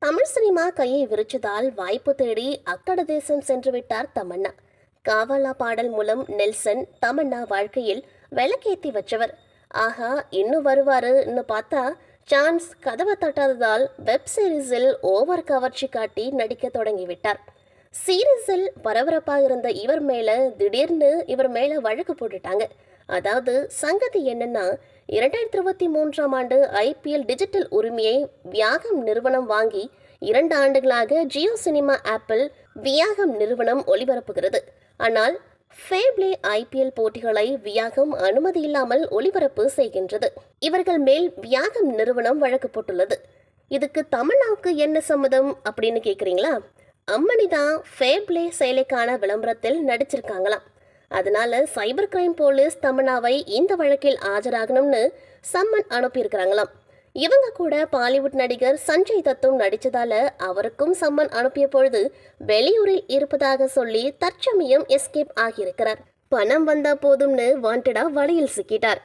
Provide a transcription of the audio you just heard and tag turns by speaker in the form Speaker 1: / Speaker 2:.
Speaker 1: Tamil cinema கையை விரிச்சதால் வாய்ப்பு தேடி அக்கட தேசம் சென்று விட்டார் தமன்னா. காவாலா பாடல் மூலம் நெல்சன் தமன்னா வாழ்க்கையில் விளக்கேத்தி வச்சவர். ஆஹா, இன்னும் வருவாருன்னு பார்த்தா சான்ஸ் கதவை தட்டாததால் வெப் சீரிஸில் ஓவர் கவர்ச்சி காட்டி நடிக்க தொடங்கிவிட்டார். சீரிஸில் பரபரப்பாக இருந்த இவர் மேல திடீர்னு இவர் மேல வழக்கு போட்டுட்டாங்க. அதாவது சங்கதி என்னன்னா, 2023ஆம் ஆண்டு IPL டிஜிட்டல் உரிமையை வியாகம் நிறுவனம் வாங்கி 2 ஆண்டுகளாக ஜியோ சினிமா ஆப்பிள் வியாகம் நிறுவனம் ஒளிபரப்புகிறது. ஆனால் ஃபேப்ளே IPL போட்டிகளை வியாகம் அனுமதி இல்லாமல் ஒளிபரப்பு செய்கின்றது. இவர்கள் மேல் வியாகம் நிறுவனம் வழக்கு போட்டுள்ளது. இதுக்கு தமன்னாவுக்கு என்ன சம்மதம் அப்படின்னு கேட்குறீங்களா? அம்மணி தான் ஃபேப்ளே செயலிக்கான விளம்பரத்தில் நடிச்சிருக்காங்களாம். அதனால சைபர் கிரைம் போலீஸ் தமன்னாவை இந்த வழக்கில் ஆஜராகணும்னு சம்மன் அனுப்பியிருக்கிறாங்களாம். இவங்க கூட பாலிவுட் நடிகர் சஞ்சய் தத்தும் நடிச்சதால அவருக்கும் சம்மன் அனுப்பிய பொழுது வெளியூரில் இருப்பதாக சொல்லி தற்சமயம் எஸ்கேப் ஆகியிருக்கிறார். பணம் வந்தா போதும்னு வாண்டடா வலையில் சிக்கிட்டார்.